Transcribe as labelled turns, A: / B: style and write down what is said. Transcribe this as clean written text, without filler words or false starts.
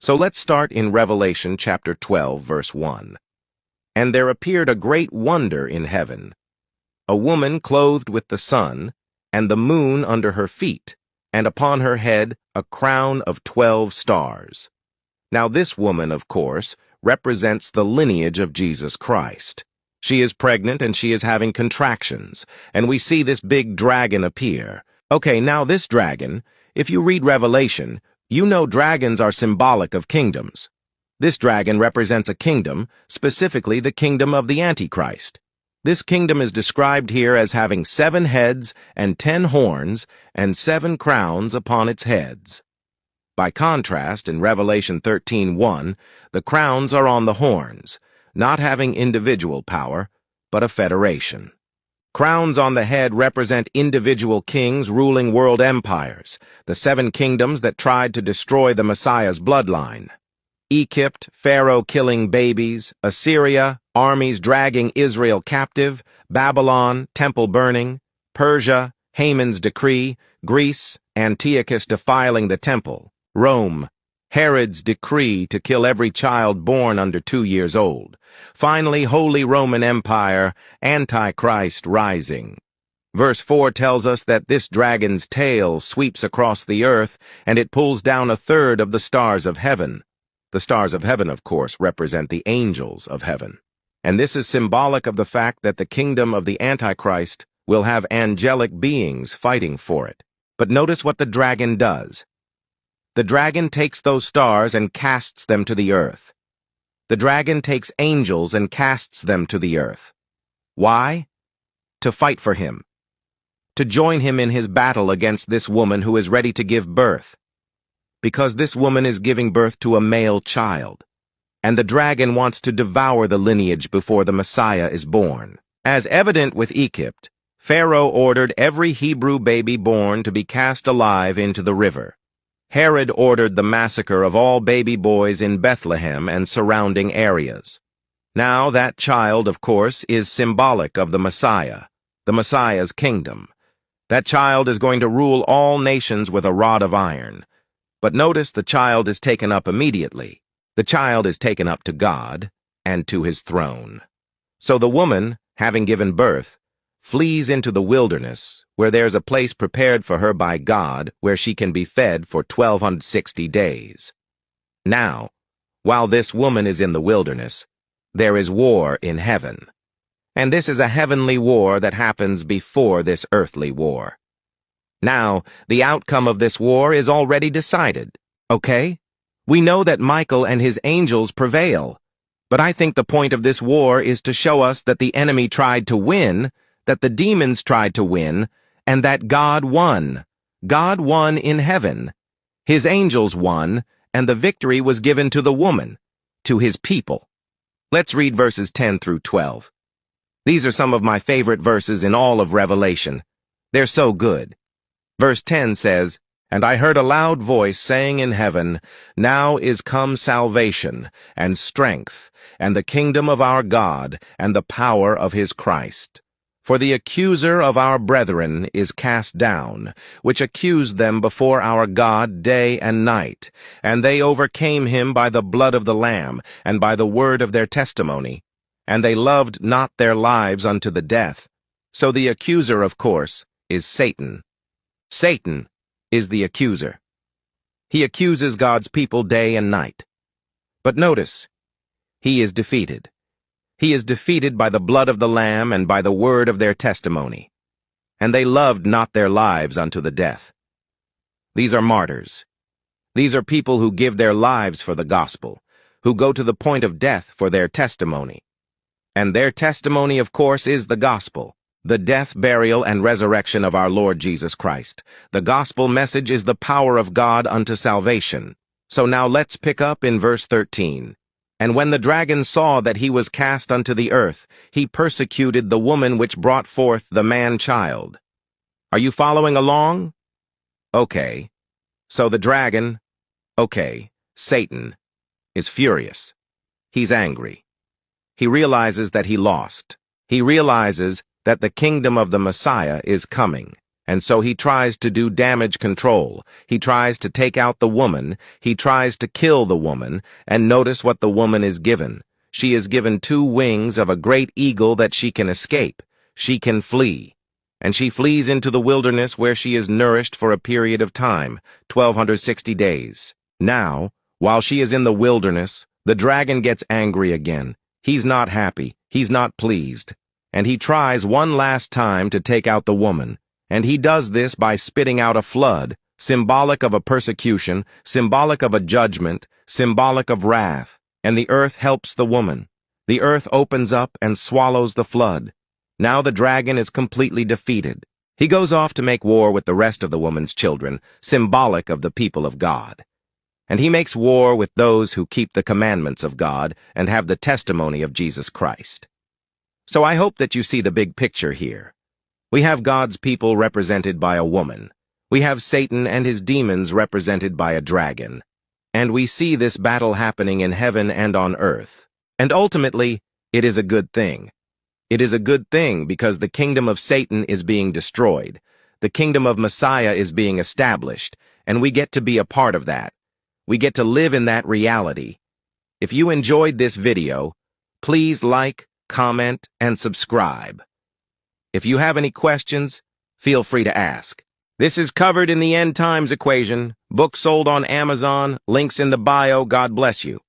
A: So let's start in Revelation chapter 12, verse 1. And there appeared a great wonder in heaven, a woman clothed with the sun, and the moon under her feet, and upon her head a crown of 12 stars. Now this woman, of course, represents the lineage of Jesus Christ. She is pregnant and she is having contractions, and we see this big dragon appear. Okay, now this dragon, if you read Revelation, you know dragons are symbolic of kingdoms. This dragon represents a kingdom, specifically the kingdom of the Antichrist. This kingdom is described here as having 7 heads and 10 horns and 7 crowns upon its heads. By contrast, in Revelation 13:1, the crowns are on the horns, not having individual power, but a federation. Crowns on the head represent individual kings ruling world empires, the 7 kingdoms that tried to destroy the Messiah's bloodline. Egypt, Pharaoh killing babies, Assyria, armies dragging Israel captive, Babylon, temple burning, Persia, Haman's decree, Greece, Antiochus defiling the temple, Rome, Herod's decree to kill every child born under 2 years old. Finally, Holy Roman Empire, Antichrist rising. Verse 4 tells us that this dragon's tail sweeps across the earth and it pulls down 1/3 of the stars of heaven. The stars of heaven, of course, represent the angels of heaven. And this is symbolic of the fact that the kingdom of the Antichrist will have angelic beings fighting for it. But notice what the dragon does. The dragon takes those stars and casts them to the earth. The dragon takes angels and casts them to the earth. Why? To fight for him. To join him in his battle against this woman who is ready to give birth. Because this woman is giving birth to a male child. And the dragon wants to devour the lineage before the Messiah is born. As evident with Egypt, Pharaoh ordered every Hebrew baby born to be cast alive into the river. Herod ordered the massacre of all baby boys in Bethlehem and surrounding areas. Now that child, of course, is symbolic of the Messiah's kingdom. That child is going to rule all nations with a rod of iron. But notice the child is taken up immediately. The child is taken up to God and to his throne. So the woman, having given birth, flees into the wilderness, where there's a place prepared for her by God where she can be fed for 1260 days. Now, while this woman is in the wilderness, there is war in heaven. And this is a heavenly war that happens before this earthly war. Now, the outcome of this war is already decided, okay? We know that Michael and his angels prevail, but I think the point of this war is to show us that the enemy tried to win, that the demons tried to win, and that God won. God won in heaven. His angels won, and the victory was given to the woman, to his people. Let's read verses 10 through 12. These are some of my favorite verses in all of Revelation. They're so good. Verse 10 says, "And I heard a loud voice saying in heaven, Now is come salvation, and strength, and the kingdom of our God, and the power of his Christ. For the accuser of our brethren is cast down, which accused them before our God day and night. And they overcame him by the blood of the Lamb, and by the word of their testimony. And they loved not their lives unto the death." So the accuser, of course, is Satan. Satan is the accuser. He accuses God's people day and night. But notice, he is defeated. He is defeated by the blood of the Lamb and by the word of their testimony. And they loved not their lives unto the death. These are martyrs. These are people who give their lives for the gospel, who go to the point of death for their testimony. And their testimony, of course, is the gospel, the death, burial, and resurrection of our Lord Jesus Christ. The gospel message is the power of God unto salvation. So now let's pick up in verse 13. "And when the dragon saw that he was cast unto the earth, he persecuted the woman which brought forth the man-child." Are you following along? Okay. So the dragon, Satan, is furious. He's angry. He realizes that he lost. He realizes that the kingdom of the Messiah is coming, And so he tries to do damage control. He tries to take out the woman. He tries to kill the woman. And notice what the woman is given. She is given 2 wings of a great eagle that she can escape. She can flee. And she flees into the wilderness where she is nourished for a period of time, 1260 days. Now, while she is in the wilderness, the dragon gets angry again. He's not happy. He's not pleased. And he tries one last time to take out the woman. And he does this by spitting out a flood, symbolic of a persecution, symbolic of a judgment, symbolic of wrath. And the earth helps the woman. The earth opens up and swallows the flood. Now the dragon is completely defeated. He goes off to make war with the rest of the woman's children, symbolic of the people of God. And he makes war with those who keep the commandments of God and have the testimony of Jesus Christ. So I hope that you see the big picture here. We have God's people represented by a woman. We have Satan and his demons represented by a dragon. And we see this battle happening in heaven and on earth. And ultimately, it is a good thing. It is a good thing because the kingdom of Satan is being destroyed. The kingdom of Messiah is being established, and we get to be a part of that. We get to live in that reality. If you enjoyed this video, please like, comment, and subscribe. If you have any questions, feel free to ask. This is covered in the End Times Equation, book sold on Amazon, links in the bio. God bless you.